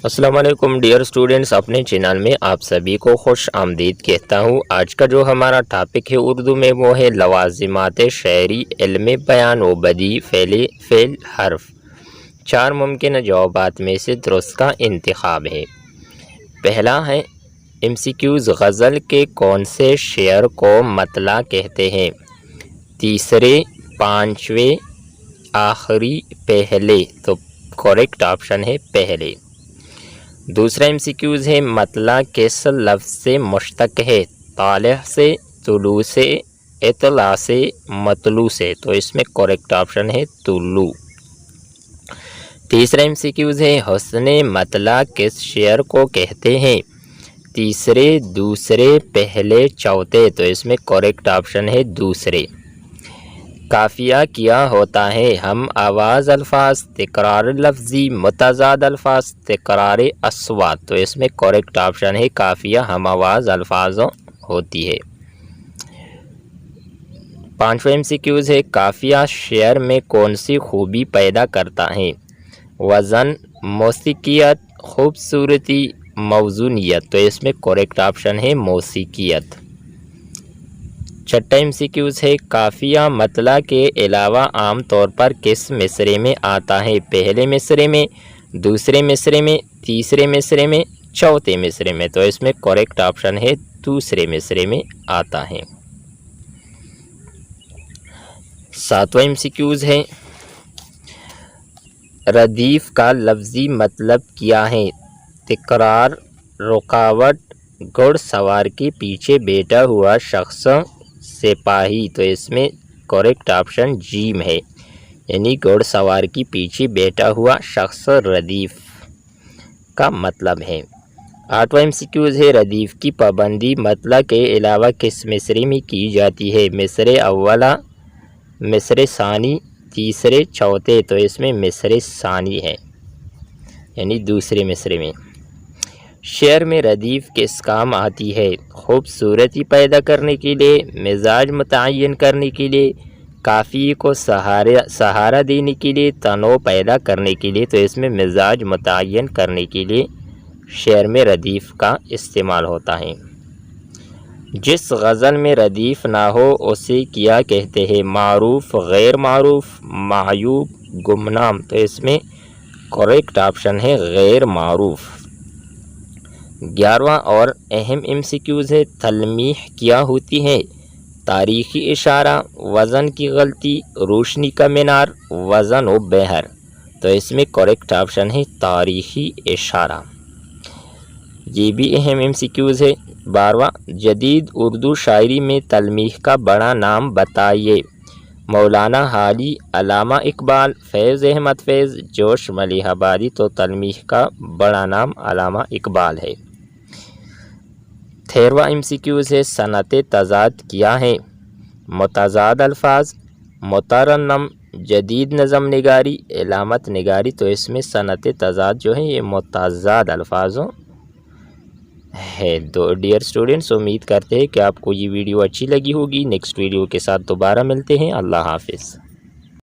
अस्सलाम वालेकुम dear students, अपने चैनल में आप सभी को खुश आमदीद कहता हूँ। आज का जो हमारा टॉपिक है उर्दू में वो है लवाजिमात शायरी, इल्म बयान व बदी, फ़ेल हर्फ। 4 मुमकिन जवाबात में से दुरुस्त का इंतखाब है। पहला है MCQs, गज़ल के कौन से शेर को मतला कहते हैं? तीसरे, पाँचवें, आखिरी, पहले। तो करेक्ट ऑप्शन है पहले। दूसरा MCQs है मतला किस लफ्ज़ से मुश्तक है? तालिह से, तुलू से, इतला से, मतलू से। तो इसमें करेक्ट ऑप्शन है तुलू। तीसरा MCQs है हुस्ने मतला किस शेर को कहते हैं? तीसरे, दूसरे, पहले, चौथे। तो इसमें करेक्ट ऑप्शन है दूसरे। काफ़िया क्या होता है? हम आवाज़ अल्फाज, तकरार लफ्ज़ी, मुतज़ाद अल्फाज, तकरार अस्वात। तो इसमें करेक्ट ऑप्शन है काफ़िया हम आवाज़ अल्फाज होती है। पाँचवा MCQs है काफ़िया शेर में कौन सी खूबी पैदा करता है? वज़न, मौसीकियत, खूबसूरती, मौज़ूनियत। तो इसमें करेक्ट ऑप्शन है मौसीकियत। छठा MCQs है काफ़िया मतला के अलावा आम तौर पर किस मिसरे में आता है? पहले मिसरे में, दूसरे मिसरे में, तीसरे मिसरे में, चौथे मिसरे में। तो इसमें करेक्ट ऑप्शन है दूसरे मिसरे में आता है। सातवां MCQs है रदीफ़ का लफ्ज़ी मतलब क्या है? तकरार, रुकावट, घुड़सवार के पीछे बैठा हुआ शख्स, सिपाही। तो इसमें करेक्ट ऑप्शन जीम है, यानी घुड़सवार के पीछे बैठा हुआ शख्स रदीफ़ का मतलब है। आठवां MCQs है रदीफ़ की पाबंदी मतला के अलावा किस मिसरे में की जाती है? मिसरे अव्वला, मिसरे सानी, तीसरे, चौथे। तो इसमें मिसरे सानी है, यानी दूसरे मिसरे में। शेर में रदीफ़ किस काम आती है? खूबसूरती पैदा करने के लिए, मिजाज मुतय्यन करने के लिए, काफ़ी को सहारा देने के लिए, तनो पैदा करने के लिए। तो इसमें मिजाज मुतय्यन करने के लिए शेर में रदीफ़ का इस्तेमाल होता है। जिस गज़ल में रदीफ़ ना हो उसे क्या कहते हैं? मारूफ़, गैर मारूफ़, मायूब, गुमनाम। तो इसमें करेक्ट ऑप्शन है गैर मारूफ़। 11वां और अहम MCQs है तलमीह क्या होती है? तारीख़ी इशारा, वज़न की गलती, रोशनी का मीनार, वज़न व बहर। तो इसमें करेक्ट ऑप्शन है तारीख़ी इशारा। ये भी अहम MCQs है। 12वां जदीद उर्दू शायरी में तलमीह का बड़ा नाम बताइए। मौलाना हाली, अलामा इकबाल, फैज़ अहमद फैज़, जोश मलिहाबादी। तो तलमीह का बड़ा नाम अलामा इकबाल है। 13वां MCQs है सनत तज़ाद क्या है? मुतज़ाद अल्फाज, मुतरन्नम, जदीद नज़म निगारी, इलामत निगारी। तो इसमें सनत तज़ाद जो है ये मुतज़ाद अल्फाजों है। तो डियर स्टूडेंट्स, उम्मीद करते हैं कि आपको ये वीडियो अच्छी लगी होगी। नेक्स्ट वीडियो के साथ दोबारा मिलते हैं। अल्लाह हाफिज़।